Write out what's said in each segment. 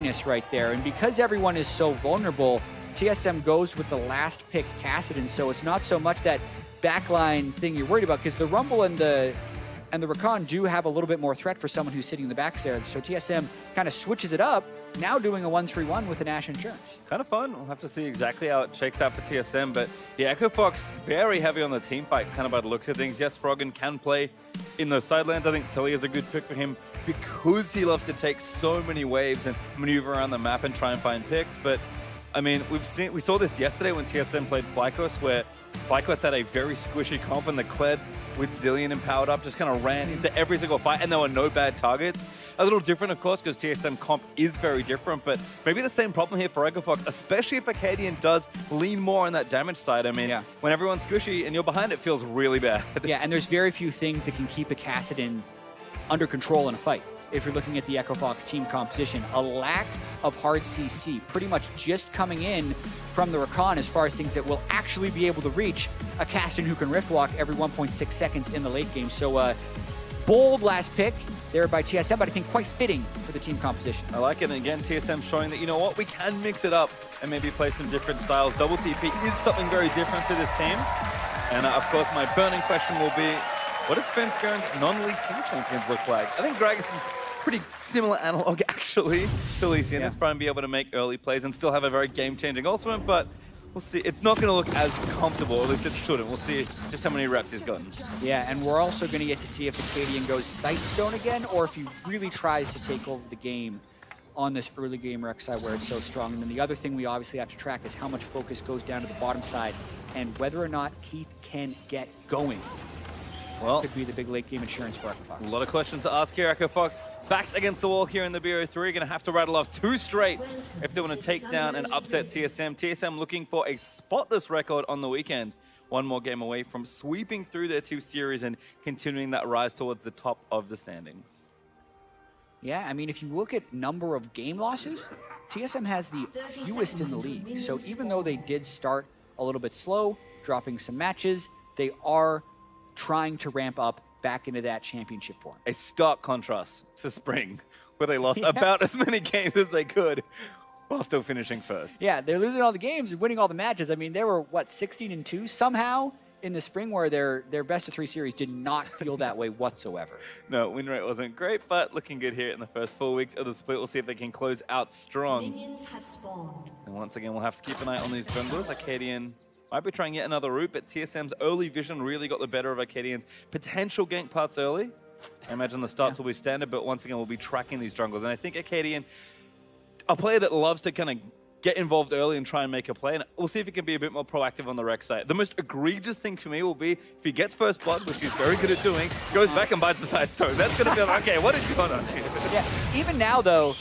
right there. And because everyone is so vulnerable, TSM goes with the last pick, Kassadin. So it's not so much that backline thing you're worried about, because the Rumble and the Rakan do have a little bit more threat for someone who's sitting in the back there. So TSM kind of switches it up, now doing a 1-3-1 with an Ash Insurance. Kind of fun. We'll have to see exactly how it shakes out for TSM. But yeah, Echo Fox very heavy on the team fight, kind of by the looks of things. Yes, Froggen can play in those sidelands. I think Tilly is a good pick for him because he loves to take so many waves and maneuver around the map and try and find picks. But I mean, we saw this yesterday when TSM played Flycos, where Flycos had a very squishy comp, and the Kled with Zillion and powered up just kind of ran into every single fight, and there were no bad targets. A little different, of course, because TSM comp is very different, but maybe the same problem here for Echo Fox, especially if Akkadian does lean more on that damage side. I mean, when everyone's squishy and you're behind, it feels really bad. Yeah, and there's very few things that can keep a Kassadin under control in a fight. If you're looking at the Echo Fox team composition, a lack of hard CC, pretty much just coming in from the Rakan as far as things that will actually be able to reach a Kassadin who can rift walk every 1.6 seconds in the late game. So bold last pick there by TSM, but I think quite fitting for the team composition. I like it, and again, TSM showing that, you know what, we can mix it up and maybe play some different styles. Double TP is something very different for this team. And of course, my burning question will be, what does Svenskern's non-Lee Sin champions look like? I think Gragas is pretty similar analog, actually, to Lee Sin. It's trying to be able to make early plays and still have a very game-changing ultimate, but we'll see. It's not going to look as comfortable, or at least it shouldn't. We'll see just how many reps he's gotten. Yeah, and we're also going to get to see if Akkadian goes Sightstone again, or if he really tries to take over the game on this early game rec side where it's so strong. And then the other thing we obviously have to track is how much focus goes down to the bottom side and whether or not Keith can get going. Well, could be the big late game insurance for Echo Fox. A lot of questions to ask here. Echo Fox backs against the wall here in the BO3. Going to have to rattle off 2 straight if they want to take down and upset TSM. TSM looking for a spotless record on the weekend. One more game away from sweeping through their 2 series and continuing that rise towards the top of the standings. Yeah, I mean, if you look at number of game losses, TSM has the fewest in the league. So even though they did start a little bit slow, dropping some matches, they are trying to ramp up back into that championship form. A stark contrast to spring, where they lost about as many games as they could while still finishing first. Yeah, they're losing all the games and winning all the matches. I mean, they were, what, 16-2 somehow in the spring, where their best-of-3 series did not feel that way whatsoever. No, win rate wasn't great, but looking good here in the first 4 weeks of the split. We'll see if they can close out strong. Minions have spawned. And once again, we'll have to keep an eye on these junglers. Akkadian might be trying yet another route, but TSM's early vision really got the better of Akkadian's potential gank parts early. I imagine the starts will be standard, but once again, we'll be tracking these junglers. And I think Akkadian, a player that loves to kind of get involved early and try and make a play, and we'll see if he can be a bit more proactive on the rec side. The most egregious thing for me will be if he gets first blood, which he's very good at doing, goes back and bites the side toe. That's going to be like, okay, what is going on here? Yeah, even now, though,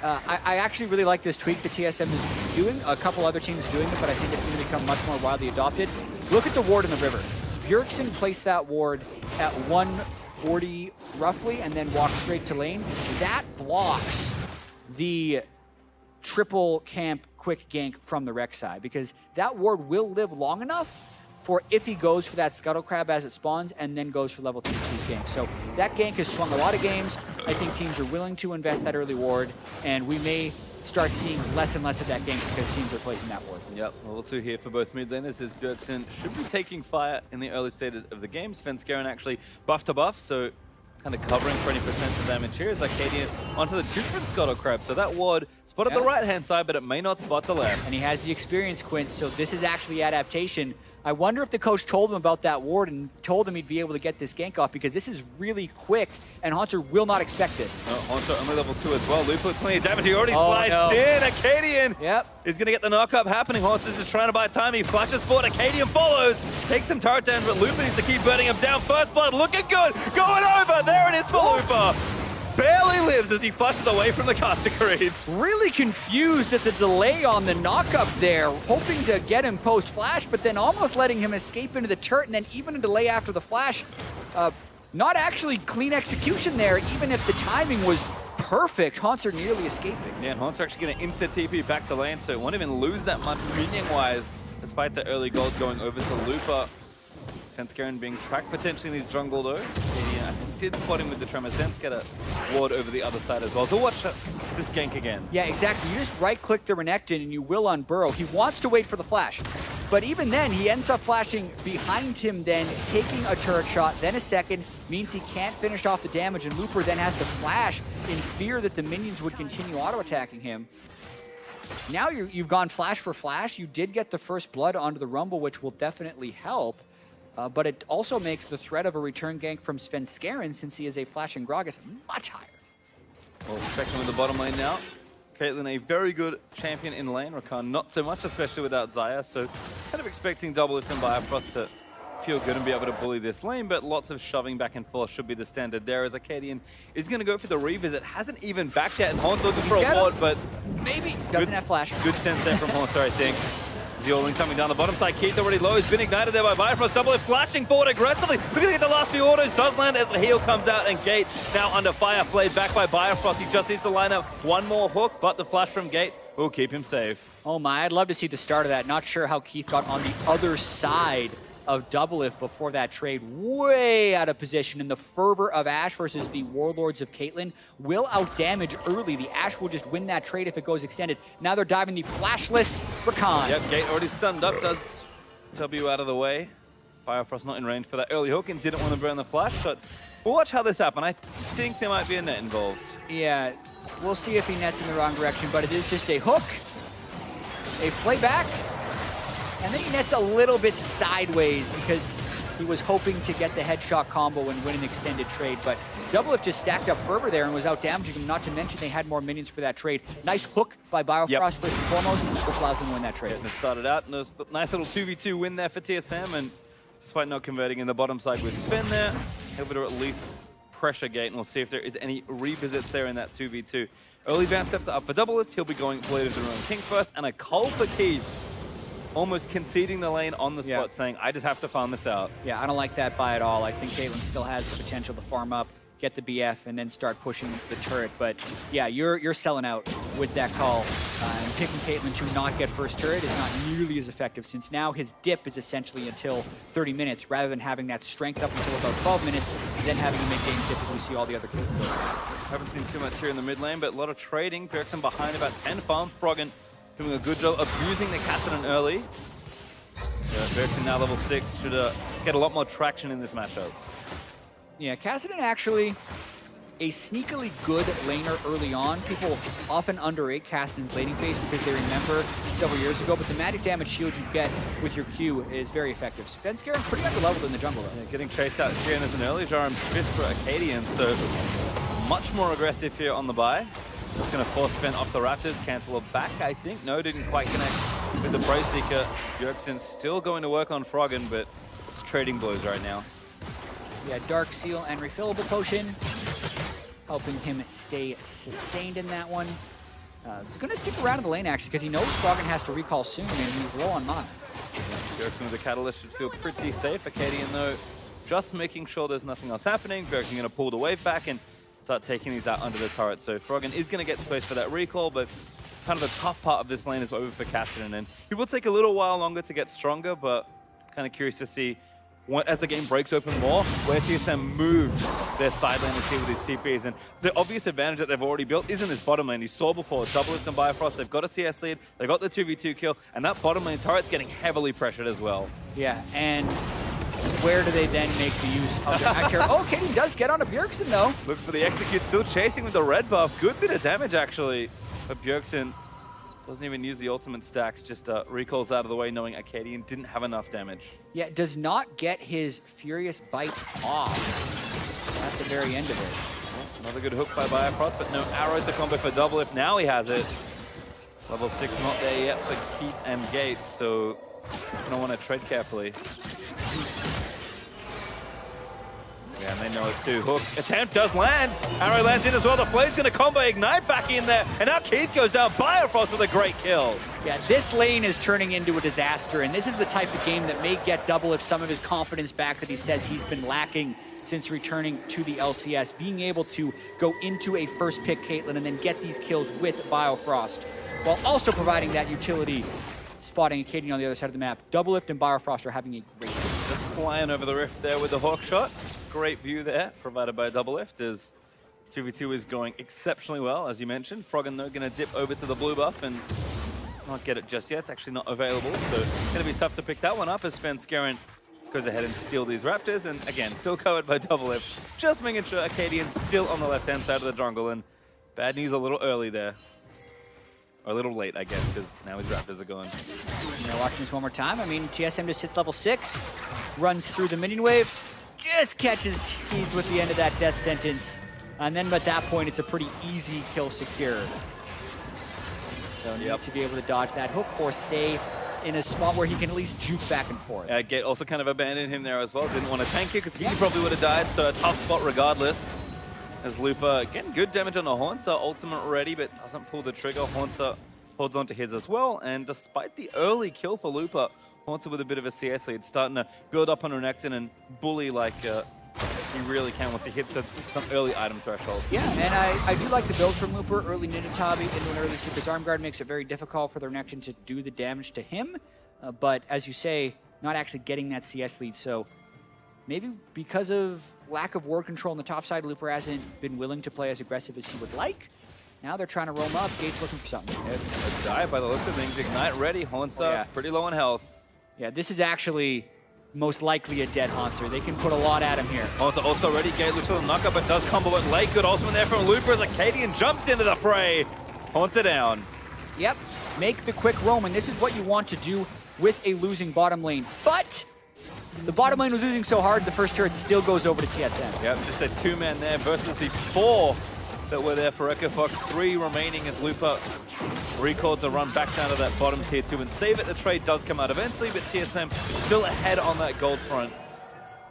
I actually really like this tweak the TSM is doing. A couple other teams are doing it, but I think it's going to become much more widely adopted. Look at the ward in the river. Bjergsen placed that ward at 140 roughly and then walked straight to lane. That blocks the triple camp quick gank from the rec side, because that ward will live long enough for if he goes for that scuttle crab as it spawns and then goes for level 3 cheese gank. So that gank has swung a lot of games. I think teams are willing to invest that early ward, and we may start seeing less and less of that gank because teams are placing that ward. Yep, level 2 here for both mid laners as Bjergsen should be taking fire in the early stages of the game. Svenskeren actually buff to buff, so kind of covering 20% of damage here as Akkadian onto the different scuttle crab. So that ward spotted the right-hand side, but it may not spot the left. And he has the experience, Quint, so this is actually adaptation. I wonder if the coach told him about that ward and told him he'd be able to get this gank off, because this is really quick, and Haunter will not expect this. No, Haunter only level 2 as well. Lupa with plenty of damage. He already sliced in. Akkadian is going to get the knock-up happening. Haunter's just trying to buy time. He flashes forward. Akkadian follows. Takes some turret damage, but Lupa needs to keep burning him down. First blood looking good. Going over. There it is for Lupa. Barely lives as he flushes away from the caster creeps. Really confused at the delay on the knock-up there, hoping to get him post-flash, but then almost letting him escape into the turret, and then even a delay after the flash. Not actually clean execution there, even if the timing was perfect. Haunter nearly escaping. Yeah, and Haunter actually going to insta-TP back to lane, so it won't even lose that much minion-wise, despite the early gold going over to Lupa. Svenskeren being tracked potentially in his jungle though. He did spot him with the Tremor Sense, get a ward over the other side as well. So watch this gank again. Yeah, exactly. You just right-click the Renekton and you will unburrow. He wants to wait for the flash. But even then, he ends up flashing behind him then, taking a turret shot, then a second, means he can't finish off the damage, and Looper then has to flash in fear that the minions would continue auto-attacking him. Now you've gone flash for flash. You did get the first blood onto the Rumble, which will definitely help. But it also makes the threat of a return gank from Svenskeren, since he is a flashing Gragas, much higher. Well, Spectrum in the bottom lane now. Caitlyn, a very good champion in lane. Rakan, not so much, especially without Xayah. So kind of expecting Doublelift and Bifrost to feel good and be able to bully this lane, but lots of shoving back and forth should be the standard there, as Arcadian is going to go for the revisit. Hasn't even backed yet, and Horn's looking for a ward, but maybe doesn't have flash. Good sense there from Haunter, I think. Zeolin coming down the bottom side. Keith already low. He's been ignited there by Bifrost. Doublelift flashing forward aggressively. We're going to get the last few autos. Does land as the heal comes out, and Gate now under fire. Played back by Bifrost. He just needs to line up one more hook, but the flash from Gate will keep him safe. Oh my, I'd love to see the start of that. Not sure how Keith got on the other side of Doublelift before that trade. Way out of position, and the fervor of Ashe versus the Warlords of Caitlyn will outdamage early. The Ashe will just win that trade if it goes extended. Now they're diving the flashless Rakan. Yep, Gate already stunned up, does W out of the way. Bifrost not in range for that early hook and didn't want to burn the flash shot. We'll watch how this happens. I think there might be a net involved. Yeah, we'll see if he nets in the wrong direction, but it is just a hook, a playback, and then he nets a little bit sideways because he was hoping to get the headshot combo and win an extended trade. But Doublelift just stacked up fervor there and was out damaging him, not to mention they had more minions for that trade. Nice hook by Biofrost first and foremost, which allows them to win that trade. Getting it started out, and there's a nice little 2v2 win there for TSM, and despite not converting in the bottom side with Sven there, able to at least pressure Gate, and we'll see if there is any revisits there in that 2v2. Early vamp step up for Doublelift. He'll be going Blade of the Ruin King first, and a call for Keith. Almost conceding the lane on the spot, saying, I just have to farm this out. Yeah, I don't like that buy at all. I think Caitlyn still has the potential to farm up, get the BF, and then start pushing the turret. But yeah, you're selling out with that call. And picking Caitlyn to not get first turret is not nearly as effective, since now his dip is essentially until 30 minutes, rather than having that strength up until about 12 minutes, and then having a mid-game dip as we see all the other Caitlyn. Haven't seen too much here in the mid lane, but a lot of trading. Bjergsen behind about 10 farms. Froggen doing a good job abusing the Kassadin early. Yeah, Bjergsen now level 6 should get a lot more traction in this matchup. Yeah, Kassadin actually a sneakily good laner early on. People often underrate Kassadin's laning phase because they remember several years ago, but the magic damage shield you get with your Q is very effective. Svenskaren's pretty underleveled in the jungle though. Yeah, getting chased out here as an early Jarum's fist for Arcadian, so much more aggressive here on the buy. It's going to force Sven off the Raptors, cancel it back, I think. No, didn't quite connect with the Brace Seeker. Bjergsen still going to work on Froggen, but it's trading blows right now. Yeah, Dark Seal and Refillable Potion, helping him stay sustained in that one. He's going to stick around in the lane, actually, because he knows Froggen has to recall soon, and he's low on mana. Yeah, Bjergsen with the Catalyst should feel pretty safe. Arcadian, though, just making sure there's nothing else happening. Bjergsen going to pull the wave back and start taking these out under the turret. So Froggen is going to get space for that recall, but kind of the tough part of this lane is over for Kassadin. And he will take a little while longer to get stronger, but kind of curious to see, as the game breaks open more, where TSM move their side lane to see with these TPs. And the obvious advantage that they've already built is in this bottom lane. You saw before, Doublelift and Bifrost, they've got a CS lead, they've got the 2v2 kill, and that bottom lane turret's getting heavily pressured as well. Yeah, and where do they then make the use of their act here? Oh, Katie does get on a Bjergsen, though. Looks for the execute, still chasing with the red buff. Good bit of damage, actually. But Bjergsen doesn't even use the ultimate stacks, just recalls out of the way, knowing Arcadian didn't have enough damage. Yeah, does not get his Furious Bite off at the very end of it. Well, another good hook by Bifrost, but no arrow to combo for Doublelift. Now he has it. Level 6 not there yet for Keith and Gate, so you're going to want to tread carefully. Yeah, and they know it too. Hook attempt does land. Arrow lands in as well. The Flay's going to combo Ignite back in there. And now Keith goes down. Bifrost with a great kill. Yeah, this lane is turning into a disaster. And this is the type of game that may get Doublelift some of his confidence back that he says he's been lacking since returning to the LCS. Being able to go into a first pick Caitlyn and then get these kills with Biofrost, while also providing that utility, spotting Arcadian on the other side of the map. Doublelift and Biofrost are having a great game. Just flying over the rift there with the hook shot. Great view there, provided by Doublelift, as 2v2 is going exceptionally well, as you mentioned. Froggen, though, going to dip over to the blue buff and not get it just yet. It's actually not available, so it's going to be tough to pick that one up as Svenskeren goes ahead and steal these Raptors. And again, still covered by doublelift. Just making sure Arcadian's still on the left-hand side of the jungle. And bad news a little early there. Or a little late, I guess, because now his Raptors are gone. Watching this one more time. I mean, TSM just hits level 6, runs through the minion wave, just catches Keys with the end of that death sentence. And then at that point, it's a pretty easy kill secure. So needs to be able to dodge that hook or stay in a spot where he can at least juke back and forth. Gate also kind of abandoned him there as well. Didn't want to tank it because he probably would have died, so a tough spot regardless. As Lupa getting good damage on the Haunter, ultimate ready, but doesn't pull the trigger. Haunter holds onto his as well, and despite the early kill for Lupa, Haunter with a bit of a CS lead, starting to build up on Renekton and bully like he really can once he hits some early item threshold. Yeah, and I do like the build from Looper. Early Ninitabi into an early Seeker's Arm Guard makes it very difficult for the Renekton to do the damage to him, but as you say, not actually getting that CS lead, so maybe because of lack of ward control on the top side, Looper hasn't been willing to play as aggressive as he would like. Now they're trying to roam up. Gate's looking for something. It's a dive by the looks of things. Ignite ready. Haunter pretty low on health. Yeah, this is actually most likely a dead Haunter. They can put a lot at him here. Haunter also ready. Gate looks for the knockup, but does combo it late. Good ultimate there from Looper as Arcadian jumps into the fray. Haunter down. Yep, make the quick roam, and this is what you want to do with a losing bottom lane. But the bottom lane was losing so hard, the first turret still goes over to TSM. Yep, just a 2-man there versus the 4 that were there for Echo Fox. 3 remaining as Lupa recalled to run back down to that bottom tier 2 and save it. The trade does come out eventually, but TSM still ahead on that gold front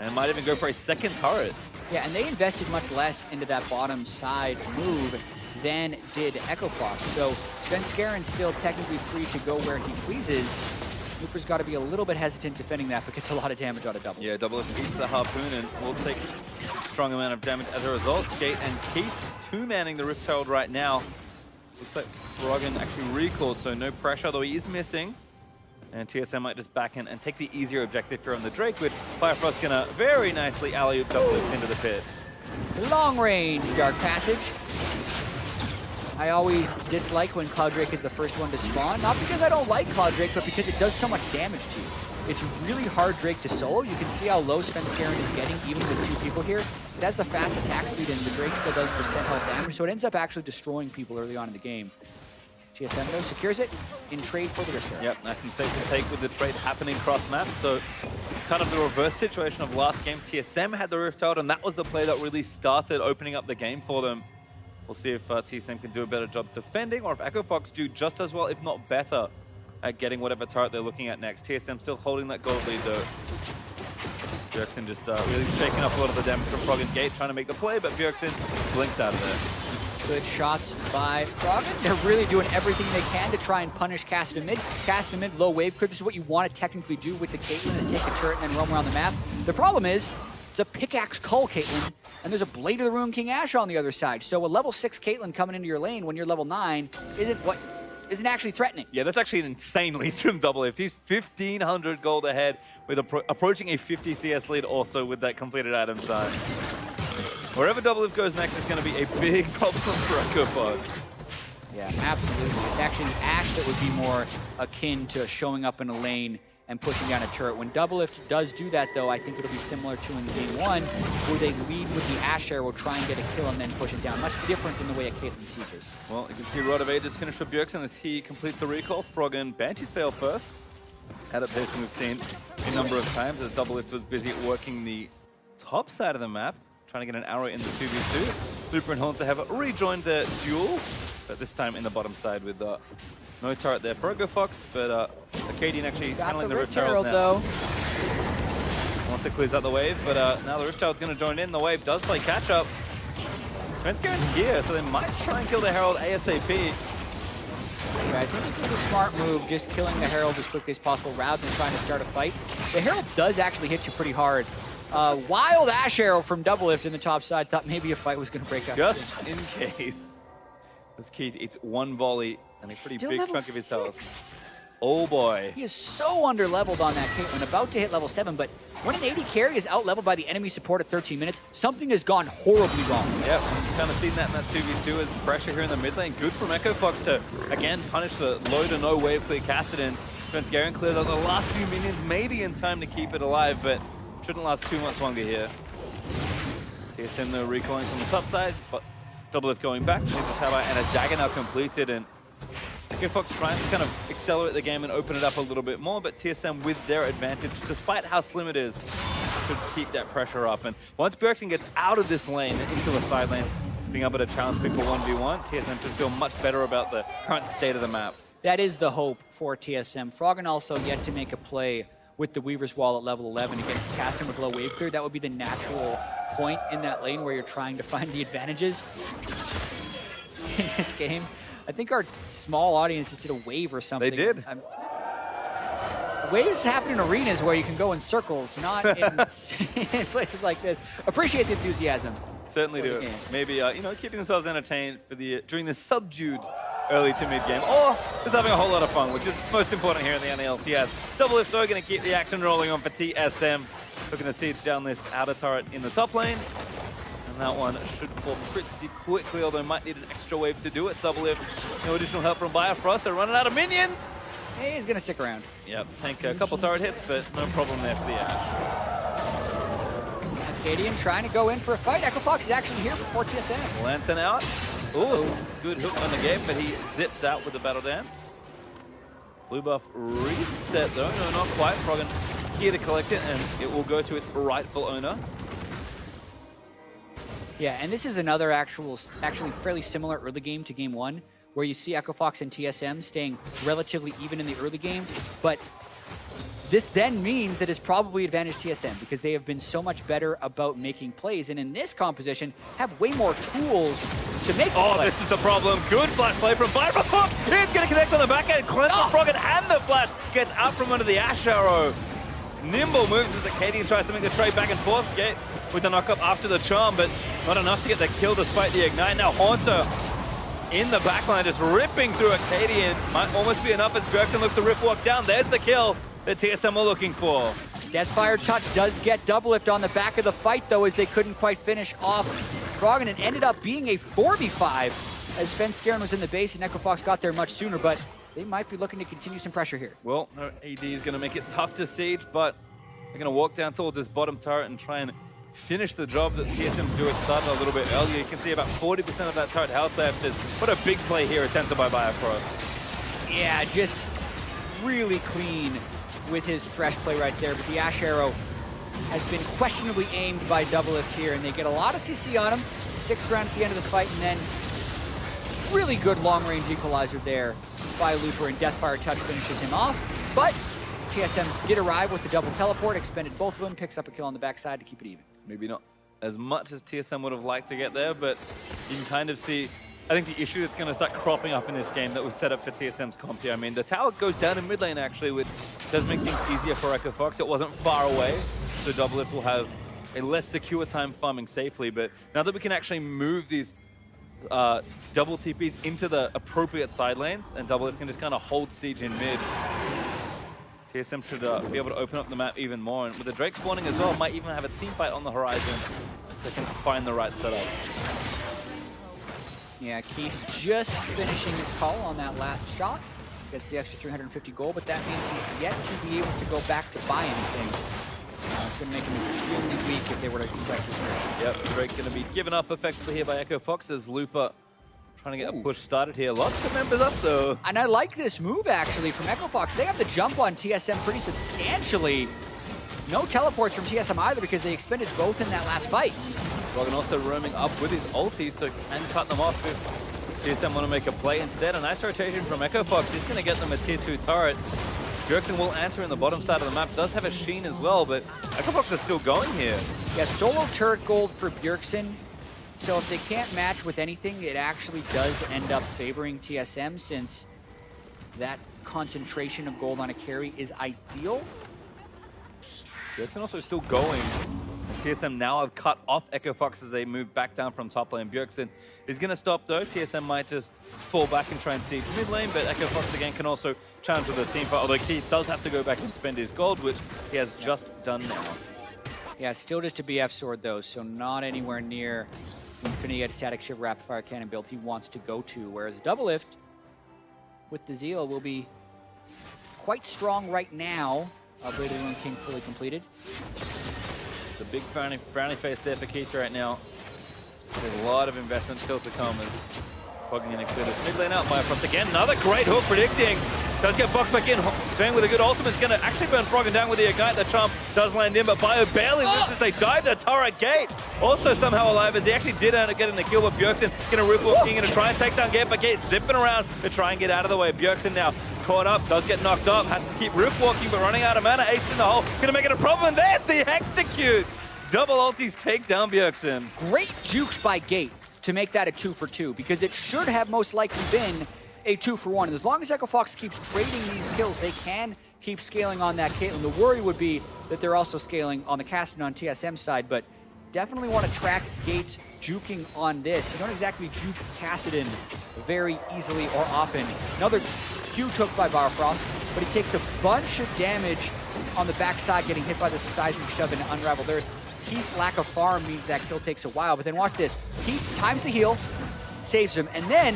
and might even go for a second turret. Yeah, and they invested much less into that bottom side move than did Echo Fox. So Svenskeren's still technically free to go where he pleases. Looper's got to be a little bit hesitant defending that, but gets a lot of damage out of double. Yeah, doublelift eats the harpoon and will take a strong amount of damage as a result. Gate and Keith 2-manning the Rift Herald right now. Looks like Froggen actually recalled, so no pressure, although he is missing. And TSM might just back in and take the easier objective here on the Drake, with Firefrost gonna very nicely alley-oop doublelift into the pit. Long range Dark Passage. I always dislike when Cloud Drake is the first one to spawn, not because I don't like Cloud Drake, but because it does so much damage to you. It's really hard Drake to solo. You can see how low Svenskeren is getting, even with 2 people here. It has the fast attack speed, and the Drake still does % health damage, so it ends up actually destroying people early on in the game. TSM, though, secures it in trade for the Rift Herald. Yep, nice and safe to take with the trade happening cross-map, so kind of the reverse situation of last game. TSM had the Rift Herald, and that was the play that really started opening up the game for them. We'll see if TSM can do a better job defending, or if Echo Fox do just as well, if not better, at getting whatever turret they're looking at next. TSM still holding that gold lead, though. Bjergsen just really shaking up a lot of the damage from Froggen. Gate trying to make the play, but Bjergsen blinks out of there. Good shots by Froggen. They're really doing everything they can to try and punish Kassadin mid. Kassadin mid, low wave creep. This is what you want to technically do with the Caitlyn, is take a turret and then roam around the map. The problem is, it's a pickaxe cull Caitlyn, and there's a Blade of the Ruined King Ashe on the other side. So a level 6 Caitlyn coming into your lane when you're level 9 isn't actually threatening. Yeah, that's actually an insane lead from doublelift. He's 1,500 gold ahead with approaching a 50 CS lead also with that completed item time. Wherever doublelift goes next is going to be a big problem for Echo Fox. Yeah, absolutely. It's actually Ashe that would be more akin to showing up in a lane and pushing down a turret. When doublelift does do that, though, I think it'll be similar to in game 1, where they lead with the Ashe arrow, try and get a kill, and then push it down. Much different than the way a Caitlyn sieges. Well, you can see Rod of Ages finish for Bjergsen as he completes a recall. Froggen, Banshee's fail first. Adaptation we've seen a number of times as doublelift was busy working the top side of the map, trying to get an arrow in the 2v2. Looper and Haunter have rejoined their duel, but this time in the bottom side with no turret there for Echo Fox, but Arcadian actually handling the Rift Herald now. Though. Once it clears out the wave, but now the Rift Herald's going to join in. The wave does play catch-up. Svenskeren here, so they might try and kill the Herald ASAP. Yeah, I think this is a smart move, just killing the Herald as quickly as possible rather than trying to start a fight. The Herald does actually hit you pretty hard. Wild Ashe arrow from doublelift in the top side. Thought maybe a fight was going to break out. Just in case. This kid, it's one volley and a pretty big chunk of his health. Oh boy. He is so under-leveled on that Caitlyn, about to hit level 7, but when an AD carry is out-leveled by the enemy support at 13 minutes, something has gone horribly wrong. Yep, kind of seen that in that 2v2 as pressure here in the mid lane. Good from Echo Fox to, again, punish the low to no wave clear Kassadin. Garen cleared out the last few minions, maybe in time to keep it alive, but shouldn't last too much longer here. TSM though recoiling from the top side, but Doublelift going back, needs a tower and a dagger now completed, and Echo Fox tries to kind of accelerate the game and open it up a little bit more, but TSM with their advantage, despite how slim it is, should keep that pressure up. And once Bjergsen gets out of this lane and into the side lane, being able to challenge people 1v1, TSM should feel much better about the current state of the map. That is the hope for TSM. Froggen also yet to make a play with the Weaver's Wall at level 11 against Kassadin with low wave clear. That would be the natural point in that lane where you're trying to find the advantages in this game. I think our small audience just did a wave or something. They did. Waves happen in arenas where you can go in circles, not in, in places like this. Appreciate the enthusiasm. Certainly do. Maybe you know, keeping themselves entertained for the during the subdued early to mid game, or just having a whole lot of fun, which is most important here in the LCS. Doublelift though going to keep the action rolling on for TSM, looking to siege down this outer turret in the top lane. That one should fall pretty quickly, although might need an extra wave to do it. Doublelift, no additional help from Bifrost, so running out of minions. He's gonna stick around. Yep, tank a couple turret hits, but no problem there for the Ash. Kassadin trying to go in for a fight. Echo Fox is actually here before TSM. Lantern out. Ooh, good hook on the game, but he zips out with the battle dance. Blue buff reset though, no, not quite. Froggen here to collect it, and it will go to its rightful owner. Yeah, and this is another actually fairly similar early game to game 1, where you see Echo Fox and TSM staying relatively even in the early game, but this then means that it's probably advantage TSM because they have been so much better about making plays, and in this composition have way more tools to make play. This is the problem. Good flash play from Bifrost. Hook! He's going to connect on the back end. Cleanse from Froggen, and the flash gets out from under the Ash Arrow. Nimble moves as the Kassadin tries to make the trade back and forth. Get with the knock-up after the charm, but not enough to get the kill despite the ignite. Now Haunter in the backline just ripping through a Kassadin. Might almost be enough as Bjergsen looks to rip walk down. There's the kill that TSM were looking for. Deathfire Touch does get Doublelift on the back of the fight though, as they couldn't quite finish off Froggen, and ended up being a 4v5 as Svenskeren was in the base and Echo Fox got there much sooner, but they might be looking to continue some pressure here. Well, AD is going to make it tough to siege, but they're going to walk down towards this bottom turret and try and finish the job that TSM's doing. Started a little bit earlier. You can see about 40% of that turret health left. What a big play here attempted by Bifrost. Yeah, just really clean with his Thresh play right there, but the Ash Arrow has been questionably aimed by Doublelift here, and they get a lot of CC on him. Sticks around at the end of the fight, and then really good long-range equalizer there by Looper, and Deathfire Touch finishes him off. But TSM did arrive with the double teleport, expended both of them, picks up a kill on the backside to keep it even. Maybe not as much as TSM would have liked to get there, but you can kind of see, I think the issue that's going to start cropping up in this game that was set up for TSM's comp here. I mean, the tower goes down in mid lane actually, which does make things easier for Echo Fox. It wasn't far away, so Doublelift will have a less secure time farming safely, but now that we can actually move these double TPs into the appropriate side lanes, and Doublelift can just kind of hold siege in mid, TSM should be able to open up the map even more, and with the Drake spawning as well, might even have a team fight on the horizon that can find the right setup. Yeah, Keith just finishing his call on that last shot. Gets the extra 350 gold, but that means he's yet to be able to go back to buy anything. It's going to make him extremely weak if they were to contest this match. Yep, Drake going to be given up effectively here by Echo Fox as Looper trying to get a push started here. Lots of members up though. And I like this move actually from Echo Fox. They have the jump on TSM pretty substantially. No teleports from TSM either because they expended both in that last fight. Froggen also roaming up with his ulti, so can cut them off if TSM want to make a play instead. A nice rotation from Echo Fox. He's going to get them a tier 2 turret. Bjergsen will answer in the bottom side of the map. Does have a Sheen as well, but Echo Fox is still going here. Yeah, solo turret gold for Bjergsen. So if they can't match with anything, it actually does end up favoring TSM since that concentration of gold on a carry is ideal. Bjergsen also still going TSM now have cut off Echo Fox as they move back down from top lane. Bjergsen is going to stop though. TSM might just fall back and try and siege mid lane, but Echo Fox again can also challenge with the team fight, although Keith does have to go back and spend his gold, which he has just done now. Yeah, still just a BF sword though, so not anywhere near Infinity at Static Shiv Rapid Fire Cannon build he wants to go to, whereas Double Lift with the Zeal will be quite strong right now. Blade of the Moon King fully completed. The big frowny face there for Keith right now. There's a lot of investment still to come as Froggen going to clear this mid lane out. Bifrost again, another great hook predicting. Does get Fox back in. Sven with a good ultimate is going to actually burn Froggen down with the Ignite. The Charm does land in, but Bio barely misses. They dive the turret gate. Also somehow alive as he actually did end up getting the kill with Bjergsen. Going to rip off King and to try and take down Gate, but Gate zipping around to try and get out of the way. Bjergsen now caught up, does get knocked up, has to keep roof walking, but running out of mana. Ace in the hole, going to make it a problem. And there's the execute. Double ultis take down Bjergsen. Great jukes by Gate to make that a 2-for-2, because it should have most likely been a 2-for-1. And as long as Echo Fox keeps trading these kills, they can keep scaling on that Caitlyn. The worry would be that they're also scaling on the Kassadin on TSM side, but definitely want to track Gate's juking on this. You don't exactly juke Kassadin very easily or often. Another huge hook by Bifrost, but he takes a bunch of damage on the backside, getting hit by the seismic shove into Unraveled Earth. Keith's lack of farm means that kill takes a while, but then watch this. Keith times the heal, saves him, and then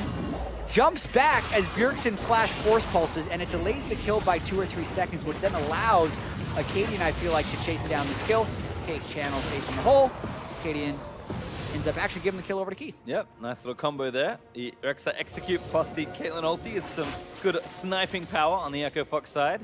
jumps back as Bjergsen flash force pulses, and it delays the kill by 2 or 3 seconds, which then allows Acadian, I feel like, to chase down this kill. Kate channels facing the hole. Acadian ends up actually giving the kill over to Keith. Yep, nice little combo there. The Rexa execute plus the Caitlyn ulti is some good sniping power on the Echo Fox side.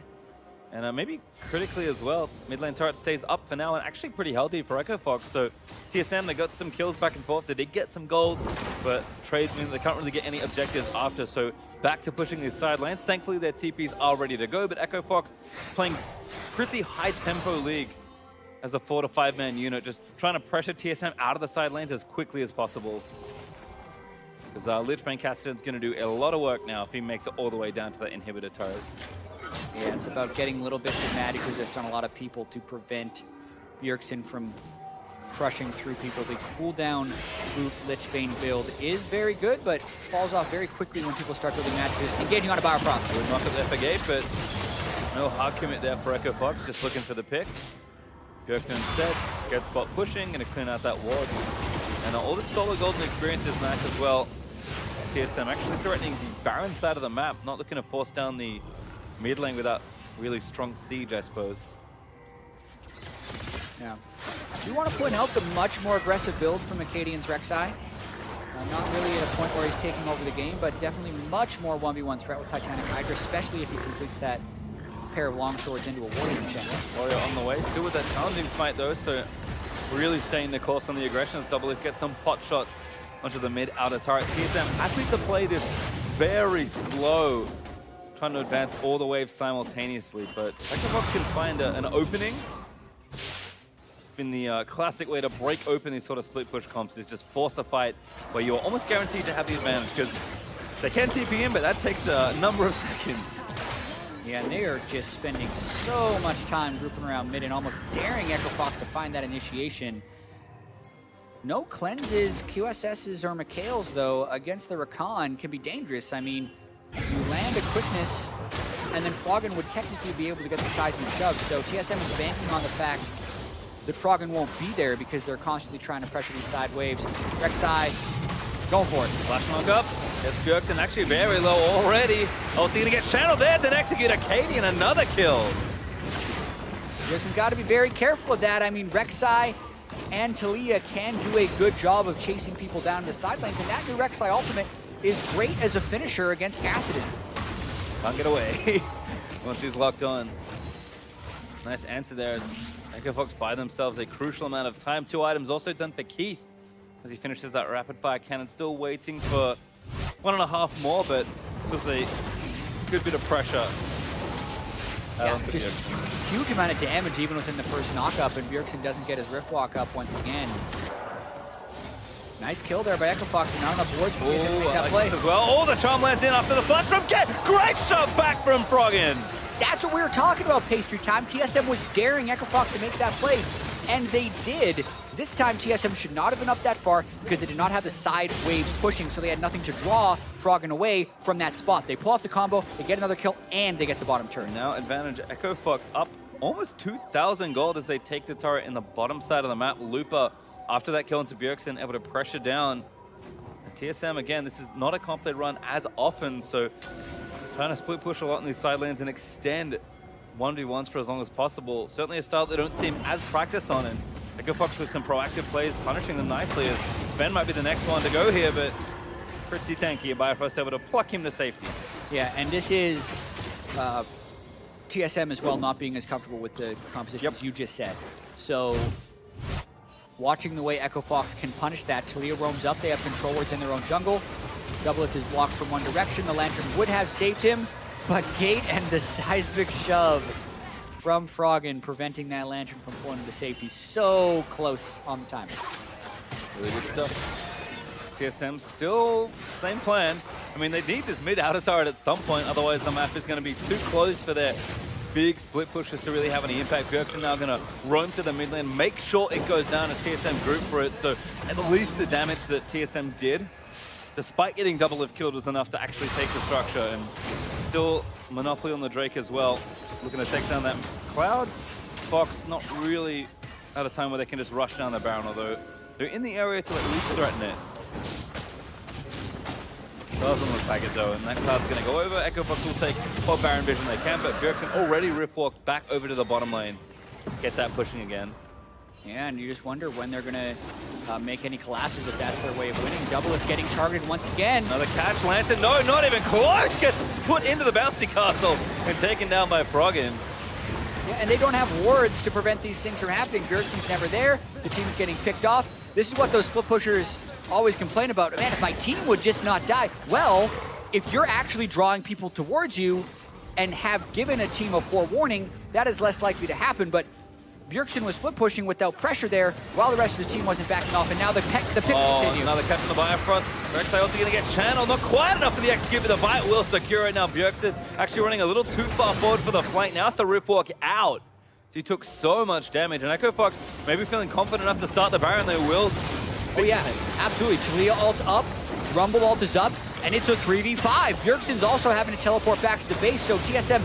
And maybe critically as well, mid lane turret stays up for now and actually pretty healthy for Echo Fox. So TSM, they got some kills back and forth. They did get some gold, but trades mean they can't really get any objectives after. So back to pushing these side lanes. Thankfully, their TPs are ready to go, but Echo Fox playing pretty high tempo league as a 4 to 5 man unit, just trying to pressure TSM out of the side lanes as quickly as possible. Because Lichbane Kassadin's going to do a lot of work now if he makes it all the way down to the inhibitor turret. Yeah, it's about getting little bits of magic resist on a lot of people to prevent Bjergsen from crushing through people. The cooldown boot Lichbane build is very good, but falls off very quickly when people start building magic resist. Engaging on a Bifrost. Good knock up there for Gate, but no hard commit there for Echo Fox, just looking for the pick. Bjergsen instead gets bot pushing, going to clean out that ward. And all the solo golden experience is nice as well. TSM actually threatening the Baron side of the map, not looking to force down the mid lane without really strong siege, I suppose. Yeah. I do want to point out the much more aggressive build from Acadian's Rek'Sai. Not really at a point where he's taking over the game, but definitely much more 1v1 threat with Titanic Hydra, especially if he completes that pair of longswords into a warrior channel. Warrior on the way, still with that challenging smite though, so really staying the course on the aggressions. Double Lift gets some pot shots onto the mid outer turret. TSM happy to play this very slow, trying to advance all the waves simultaneously, but Echo Fox can find an opening. It's been the classic way to break open these sort of split push comps, is just force a fight where you're almost guaranteed to have the advantage, because they can TP in, but that takes a number of seconds. Yeah, and they are just spending so much time grouping around mid and almost daring Echo Fox to find that initiation. No cleanses, QSSs, or Mikhails, though, against the Rakan can be dangerous. I mean, you land a quickness, and then Froggen would technically be able to get the seismic shove. So TSM is banking on the fact that Froggen won't be there because they're constantly trying to pressure these side waves. Rek'Sai going for it. Flash knock up. Gets Bjergsen actually very low already. Ulti gonna get channeled. There's an execute. Acadian, another kill. Bjergsen's got to be very careful of that. I mean, Rek'Sai and Talia can do a good job of chasing people down the side lanes, and that new Rek'Sai ultimate is great as a finisher against Kassadin. Can't get away once he's locked on. Nice answer there. Echo Fox buy themselves a crucial amount of time. 2 items also done for Keith as he finishes that rapid fire cannon. Still waiting for 1.5 more, but this was a good bit of pressure. Yeah, just huge amount of damage even within the first knock-up, and Bjergsen doesn't get his Rift Walk up once again. Nice kill there by Echo Fox, and not enough wards for him to make that play. As well. Oh, the charm lands in after the flash from Get. Great shot back from Froggen. That's what we were talking about, Pastry Time. TSM was daring Echo Fox to make that play. and they did. This time, TSM should not have been up that far because they did not have the side waves pushing, so they had nothing to draw Froggen away from that spot. They pull off the combo, they get another kill, and they get the bottom turn. Now advantage Echo Fox up almost 2,000 gold as they take the turret in the bottom side of the map. Looper, after that kill into Bjergsen, able to pressure down. And TSM, again, this is not a comp they run as often, so trying to split push a lot in these side lanes and extend 1v1s for as long as possible. Certainly a style they don't seem as practiced on, and Echo Fox with some proactive plays, punishing them nicely as Sven might be the next one to go here, but pretty tanky. Bifrost able to pluck him to safety. Yeah, and this is TSM as well not being as comfortable with the composition as you just said. So watching the way Echo Fox can punish that, Taliyah roams up, they have control wards in their own jungle. Doublelift is blocked from one direction, the Lantern would have saved him, but Gate and the seismic shove from Froggen preventing that Lantern from pulling to safety. So close on the timing. Really good stuff. TSM still same plan. I mean, they need this mid outer turret at some point, otherwise the map is going to be too close for their big split pushes to really have any impact. Bjergsen now going to roam to the mid lane, make sure it goes down as TSM group for it, so at least the damage that TSM did, despite getting Doublelift killed, was enough to actually take the structure, and still Monopoly on the Drake as well, looking to take down that Cloud. Fox not really at a time where they can just rush down the Baron, although they're in the area to at least threaten it. Doesn't look like it though, and that Cloud's going to go over. Echo Fox will take what Baron vision they can, but Bjergsen already rift walked back over to the bottom lane. Get that pushing again. Yeah, and you just wonder when they're going to make any collapses if that's their way of winning. Doublelift getting targeted once again. Another catch, Lantern, no, not even close! Gets put into the bouncy castle and taken down by Froggen. Yeah, and they don't have wards to prevent these things from happening. Bjergsen's never there. The team's getting picked off. This is what those split pushers always complain about. Man, if my team would just not die. Well, if you're actually drawing people towards you and have given a team a forewarning, that is less likely to happen. But Bjergsen was split pushing without pressure there while the rest of his team wasn't backing off, and now the pick continue. Another catch on the Bifrost. Rek'Sai also going to get channeled. Not quite enough for the execute, but the Bite will secure it now. Bjergsen actually running a little too far forward for the flank. Now it's the rift walk out. He took so much damage, and Echo Fox maybe feeling confident enough to start the Baron. They will. Oh yeah, absolutely. Taliyah ult's up, Rumble ult is up, and it's a 3v5. Bjergsen's also having to teleport back to the base, so TSM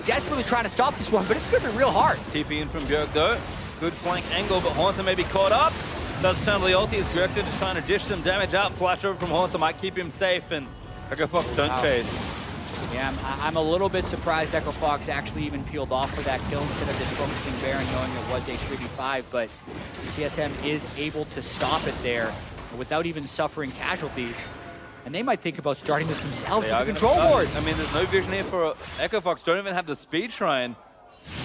desperately trying to stop this one, but it's going to be real hard. TP in from Bjerg though. Good flank angle, but Haunter may be caught up. Does turn to the ulti as Bjergsen just trying to dish some damage out. Flash over from Haunter might keep him safe, and Echo Fox don't chase. Yeah, I'm a little bit surprised Echo Fox actually even peeled off for that kill instead of just focusing Baron, knowing it was a 3v5, but TSM is able to stop it there without even suffering casualties. And they might think about starting this themselves with the control board. I mean, there's no vision here for Echo Fox. Don't even have the speed shrine.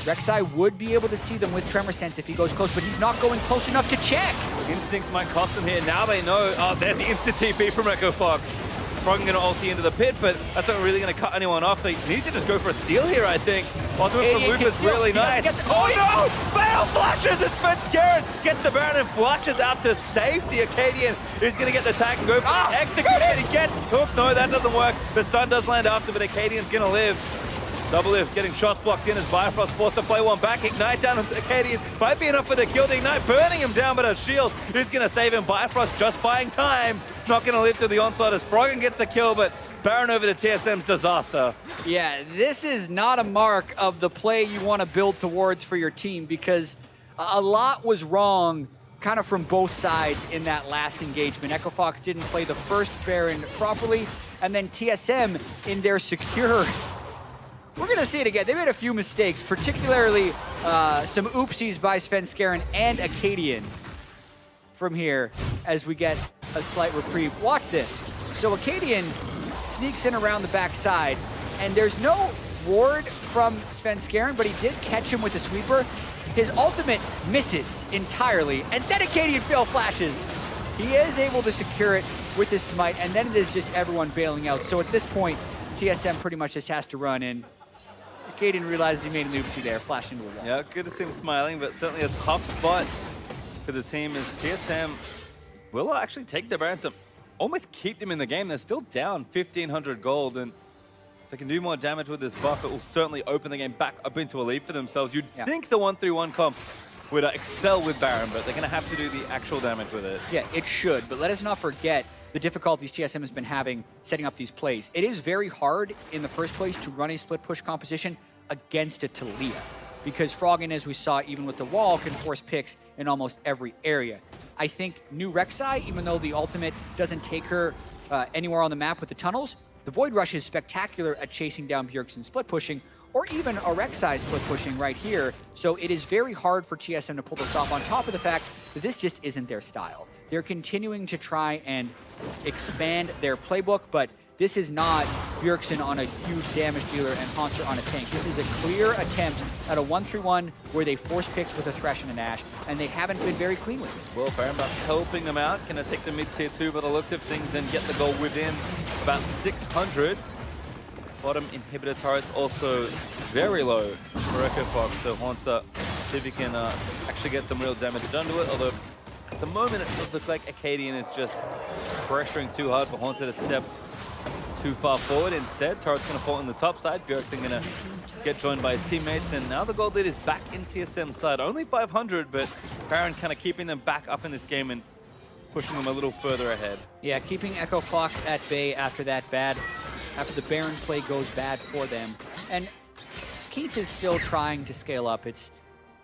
Rek'Sai would be able to see them with Tremor Sense if he goes close, but he's not going close enough to check. Instincts might cost them here. Now they know. Oh, there's the instant TP from Echo Fox. Froggen going to ulti into the pit, but that's not really going to cut anyone off. They need to just go for a steal here, I think. Ultimate from Luke is really nice. Oh no! Fail flashes! It's Sven gets the Baron and flushes out to safety. Acadian is going to get the tag and go for the execute, and he gets hooked. No, that doesn't work. The stun does land after, but Acadian's going to live. Doublelift getting shots blocked in as Bifrost forced to play one back. Ignite down on Acadian. Might be enough for the kill. The Ignite burning him down, but a shield is going to save him. Bifrost just buying time. Not going to live to the onslaught as Froggen gets the kill, but Baron over to TSM's disaster. Yeah, this is not a mark of the play you want to build towards for your team, because a lot was wrong kind of from both sides in that last engagement. Echo Fox didn't play the first Baron properly, and then TSM in their secure... We're going to see it again. They made a few mistakes, particularly some oopsies by Svenskeren and Acadian from here as we get a slight reprieve. Watch this. So Acadian sneaks in around the backside, and there's no ward from Svenskeren, but he did catch him with the sweeper. His ultimate misses entirely, and then Acadian fail flashes. He is able to secure it with his smite, and then it is just everyone bailing out. So at this point, TSM pretty much just has to run in. Kassadin realized he made an oopsie there, flashed into a wall. Yeah, good to see him smiling, but certainly a tough spot for the team as TSM will actually take the Baron to almost keep them in the game. They're still down 1,500 gold, and if they can do more damage with this buff, it will certainly open the game back up into a lead for themselves. You'd think the 1-3-1 comp would excel with Baron, but they're going to have to do the actual damage with it. Yeah, it should, but let us not forget the difficulties TSM has been having setting up these plays. It is very hard in the first place to run a split push composition against a Taliyah, because Froggen, as we saw even with the wall, can force picks in almost every area. I think new Rek'Sai, even though the ultimate doesn't take her anywhere on the map with the tunnels, the Void Rush is spectacular at chasing down Bjergsen split pushing, or even a Rek'Sai split pushing right here. So it is very hard for TSM to pull this off, on top of the fact that this just isn't their style. They're continuing to try and expand their playbook, but this is not Bjergsen on a huge damage dealer and Haunter on a tank. This is a clear attempt at a 1-3-1 where they force picks with a Thresh and a Nash, and they haven't been very clean with it. Well, Baron helping them out. Can I take the mid-tier 2 by the looks of things and get the goal within about 600. Bottom inhibitor turrets also very low for Echo Fox, so Haunter, see if he can actually get some real damage done to it, although at the moment it does look like Kassadin is just pressuring too hard for Haunter to step too far forward. Instead, turret's going to fall on the top side. Bjergsen going to get joined by his teammates, and now the gold lead is back in TSM's side. Only 500, but Baron kind of keeping them back up in this game and pushing them a little further ahead. Yeah, keeping Echo Fox at bay after after the Baron play goes bad for them. And Keith is still trying to scale up. It's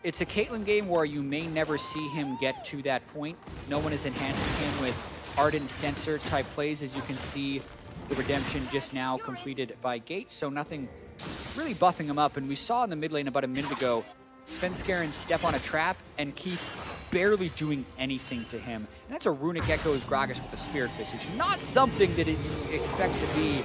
a Caitlyn game where you may never see him get to that point. No one is enhancing him with Ardent Sensor type plays, as you can see the Redemption just now completed by Gate, so nothing really buffing him up. And we saw in the mid lane about a minute ago, Svenskeren step on a trap and Keith barely doing anything to him. And that's a Runic Echo's Gragas with the Spirit Visage. Not something that you expect to be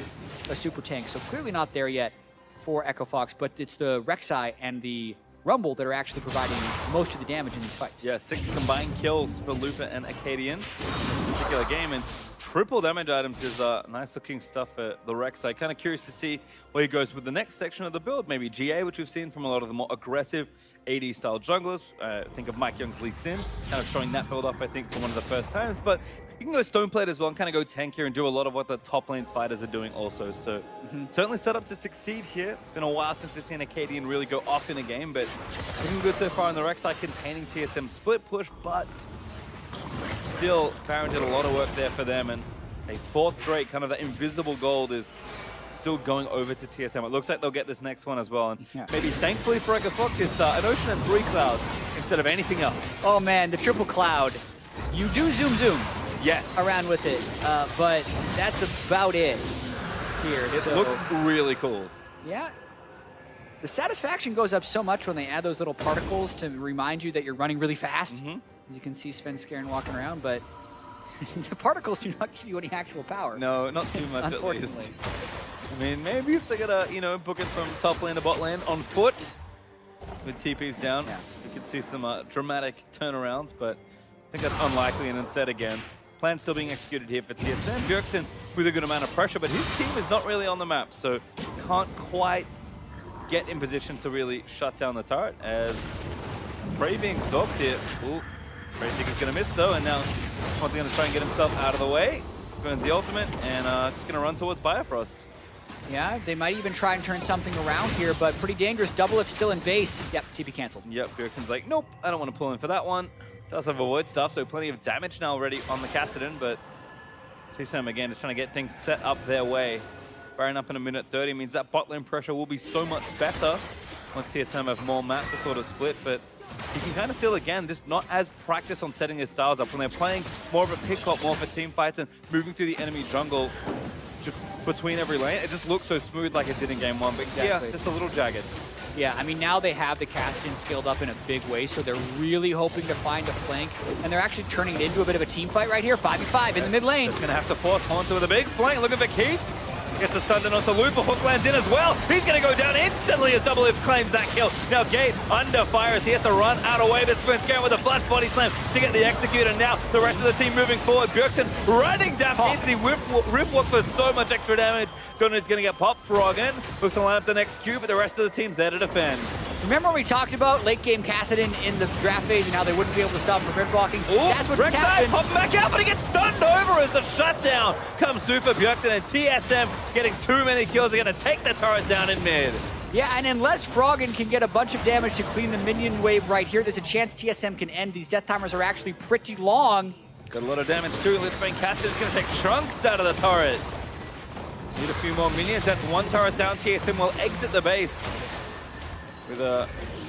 a super tank, so clearly not there yet for Echo Fox, but it's the Rek'Sai and the Rumble that are actually providing most of the damage in these fights. Yeah, 6 combined kills for Lupa and Kassadin in this particular game, and triple damage items is nice looking stuff for the Rek'Sai. Kind of curious to see where he goes with the next section of the build. Maybe GA, which we've seen from a lot of the more aggressive AD style junglers. Think of Mike Young's Lee Sin, kind of showing that build up, I think, for one of the first times. But you can go Stoneplate as well and kind of go tankier and do a lot of what the top lane fighters are doing also. So certainly set up to succeed here. It's been a while since we've seen a Kassadin really go off in a game, but looking good so far in the Rek'Sai containing TSM split push, but still, Baron did a lot of work there for them, and a fourth straight, kind of that invisible gold is still going over to TSM. It looks like they'll get this next one as well, and maybe thankfully for Echo Fox, it's an ocean and 3 clouds instead of anything else. Oh man, the triple cloud. You do zoom yes around with it, but that's about it here. It looks really cool. Yeah. The satisfaction goes up so much when they add those little particles to remind you that you're running really fast. As you can see Svenskeren walking around, but the particles do not give you any actual power. No, not too much at least. I mean, maybe if they're gonna, book it from top lane to bot lane on foot with TPs down, we could see some dramatic turnarounds, but I think that's unlikely, and instead again, plan still being executed here for TSM. Bjergsen with a good amount of pressure, but his team is not really on the map, so can't quite get in position to really shut down the turret, as Prey being stalked here. Ooh, Prey is going to miss though, and now Haunter's going to try and get himself out of the way. Burns the ultimate, and just going to run towards Bifrost. Yeah, they might even try and turn something around here, but pretty dangerous. Double if still in base. Yep, TP canceled. Yep, Bjergsen's like, nope, I don't want to pull in for that one. Does have avoid stuff, so plenty of damage now already on the Kassadin, but TSM again is trying to get things set up their way. Baron up in a minute 30 means that bot lane pressure will be so much better once TSM have more map to sort of split, but you can kind of still, again, just not as practice on setting their styles up when they're playing more of a pick-up, more for team fights and moving through the enemy jungle between every lane. It just looks so smooth like it did in game 1, but yeah, just a little jagged. Yeah, I mean, now they have the Kassadin skilled up in a big way, so they're really hoping to find a flank, and they're actually turning it into a bit of a team fight right here. 5v5 in the mid lane. It's going to have to force Haunter with a big flank. Looking for Keith. Gets a stun onto Lupa. Hook lands in as well. He's going to go down instantly as Double If claims that kill. Now Gate under fire as he has to run out of way, but Svenskeren with a flash body slam to get the execute, and now the rest of the team moving forward. Bjergsen running down into Rift walks for so much extra damage. Gunner's going to get popped. Froggen looks to line up the next Q, but the rest of the team's there to defend. Remember when we talked about late game Kassadin in the draft phase and how they wouldn't be able to stop him from rift walking? That's what happened. Popping back out, but he gets stunned over as the shutdown comes through for Bjergsen, and TSM getting too many kills. They're going to take the turret down in mid. Yeah, and unless Froggen can get a bunch of damage to clean the minion wave right here, there's a chance TSM can end. These death timers are actually pretty long. Got a lot of damage too. Litzbane Kassadin's going to take chunks out of the turret. Need a few more minions. That's one turret down. TSM will exit the base with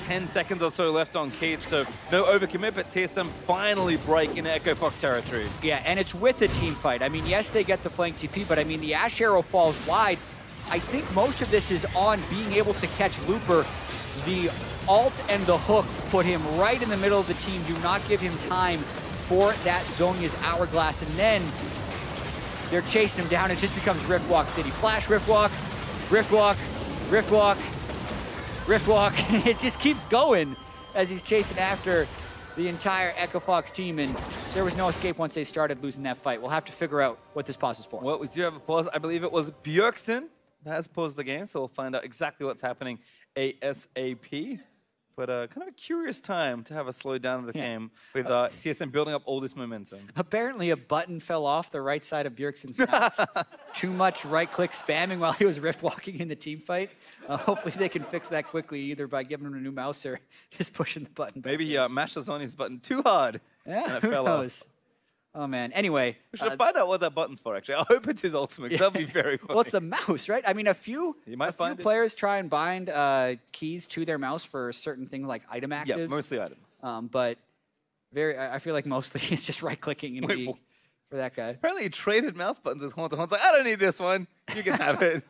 10 seconds or so left on Keith. So no overcommit, but TSM finally break into Echo Fox territory. Yeah, and it's with the team fight. I mean, yes, they get the flank TP, but I mean, the Ash Arrow falls wide. I think most of this is on being able to catch Looper. The ult and the hook put him right in the middle of the team. Do not give him time for that Zhonya's Hourglass, and then they're chasing him down. It just becomes Riftwalk City. Flash, Riftwalk, Riftwalk, Riftwalk, Riftwalk. It just keeps going as he's chasing after the entire Echo Fox team, and there was no escape once they started losing that fight. We'll have to figure out what this pause is for. Well, we do have a pause. I believe it was Bjergsen that has paused the game, so we'll find out exactly what's happening ASAP. But kind of a curious time to have a slow down of the game with TSM building up all this momentum. Apparently a button fell off the right side of Bjergsen's mouse. Too much right-click spamming while he was rift walking in the team fight. Hopefully they can fix that quickly, either by giving him a new mouse or just pushing the button back. Maybe he mashed Sony's button too hard and it fell off. Oh, man. Anyway. We should find out what that button's for, actually. I hope it's his ultimate, because that'd be very funny. Well, it's the mouse, right? I mean, a few players try and bind keys to their mouse for certain things like item actives. Yeah, mostly items. But I feel like mostly it's just right-clicking and for that guy. Apparently he traded mouse buttons with Haunter. Haunter's like, I don't need this one. You can have it.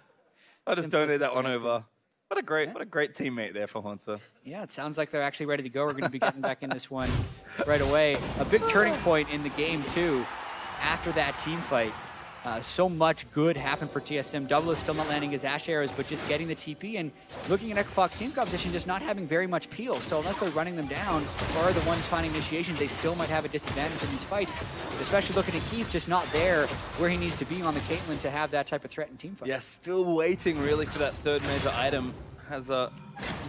I'll just donate that one over. What a great teammate there for Haunter. Yeah, it sounds like they're actually ready to go. We're going to be getting back in this one right away. A big turning point in the game, too, after that team fight. So much good happened for TSM. Double is still not landing his Ash Arrows, but just getting the TP and looking at Echo Fox team composition, just not having very much peel. So unless they're running them down or are the ones finding initiation, they still might have a disadvantage in these fights, especially looking at Keith just not there where he needs to be on the Caitlyn to have that type of threat in team fight. Yeah, still waiting really for that third major item. Has some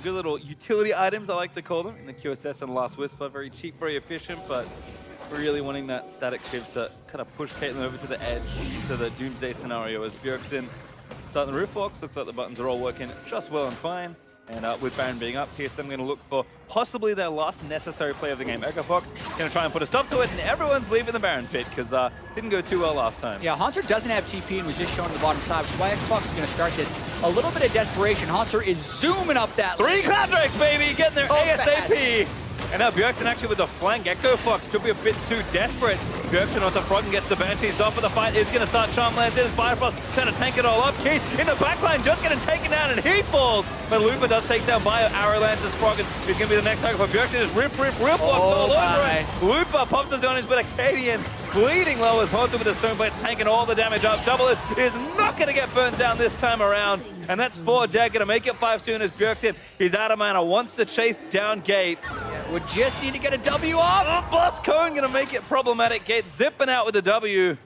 good little utility items, I like to call them, in the QSS and Last Whisper. Very cheap, very efficient, but really wanting that static shift to kind of push Caitlyn over to the edge, to the Doomsday scenario as Bjergsen starting the roof walks. Looks like the buttons are all working just well and fine. And with Baron being up, TSM going to look for possibly their last necessary play of the game. Echo Fox going to try and put a stop to it, and everyone's leaving the Baron pit because didn't go too well last time. Yeah, Haunter doesn't have TP and was just shown on the bottom side, which is why Echo Fox is going to start this. A little bit of desperation. Haunter is zooming up that lane. 3 Cloud Drakes, baby! Getting there ASAP! Fast. And now Bjergsen actually with the flank. Echo Fox could be a bit too desperate. Bjergsen onto Froggen gets the Banshees off, but the fight is going to start. Charm lands in as Bifrost trying to tank it all up. Keith in the backline just getting taken down and he falls. But Looper does take down Bio. Arrow lands as Froggen is going to be the next target for Bjergsen. Just rip walk all over it. Looper pops us on his bit. Acadian bleeding low as Haunter with the Stone Blades tanking all the damage up. Double is not going to get burnt down this time around. And that's 4 dead. Going to make it 5 soon as Bjergsen, he's out of mana, wants to chase down Gate. We just need to get a W off. Oh, Blast Cone going to make it problematic. Gate zipping out with the W.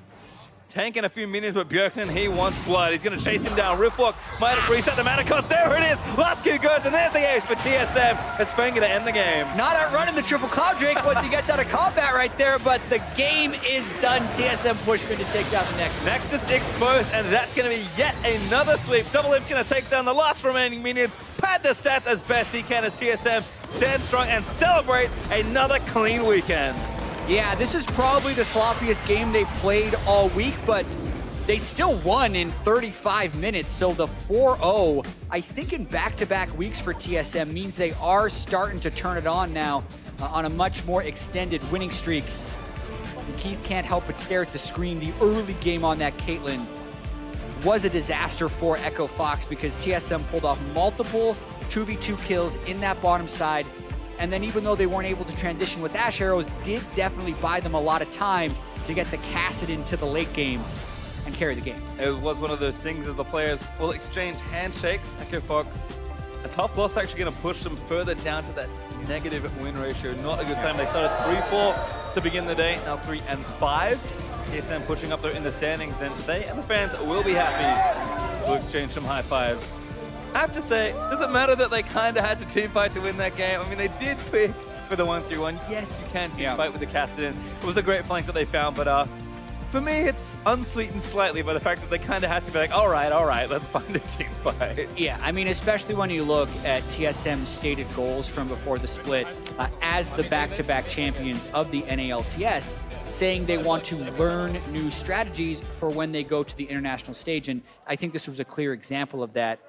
Tanking a few minions, but Bjergsen, he wants blood. He's going to chase him down. Riftwalk might have reset the mana cost. There it is. Last Q goes, and there's the ace for TSM. It's Spain going to end the game. Not outrunning the triple Cloud Drake once he gets out of combat right there, but the game is done. TSM Pushman to take down the Nexus. Nexus exposed, and that's going to be yet another sweep. Double Imp going to take down the last remaining minions. Pad the stats as best he can as TSM stand strong and celebrate another clean weekend. Yeah, this is probably the sloppiest game they've played all week, but they still won in 35 minutes. So the 4-0, I think in back-to-back weeks for TSM means they are starting to turn it on now on a much more extended winning streak. And Keith can't help but stare at the screen. The early game on that Caitlyn was a disaster for Echo Fox because TSM pulled off multiple 2v2 kills in that bottom side. And then even though they weren't able to transition with Ash Arrows, did definitely buy them a lot of time to get the Kassadin to the late game and carry the game. It was one of those things as the players will exchange handshakes. Echo Fox, a tough loss actually going to push them further down to that negative win ratio. Not a good time. They started 3-4 to begin the day, now 3-5. TSM pushing up there in the standings, and they and the fans will be happy to exchange some high fives. I have to say, does it matter that they kind of had to team fight to win that game? I mean, they did pick for the 1-3-1. Yes, you can team fight with the Kassadin. It was a great flank that they found, but For me, it's unsweetened slightly by the fact that they kind of had to be like, all right, let's find a team fight. Yeah, I mean, especially when you look at TSM's stated goals from before the split as the back-to-back champions of the NALCS, saying they want to learn new strategies for when they go to the international stage. And I think this was a clear example of that.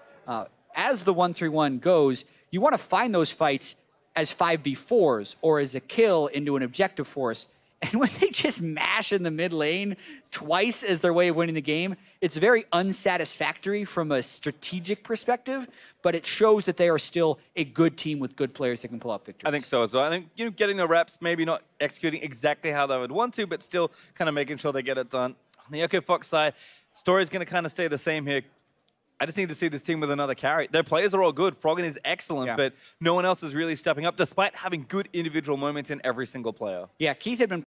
As the 1-3-1 goes, you want to find those fights as 5v4s or as a kill into an objective force. And when they just mash in the mid lane twice as their way of winning the game, it's very unsatisfactory from a strategic perspective, but it shows that they are still a good team with good players that can pull out victories. I think so as well. I think getting the reps, maybe not executing exactly how they would want to, but still kind of making sure they get it done. On the Echo Fox side, story's going to kind of stay the same here. I just need to see this team with another carry. Their players are all good. Froggen is excellent, but no one else is really stepping up, despite having good individual moments in every single player. Yeah, Keith had been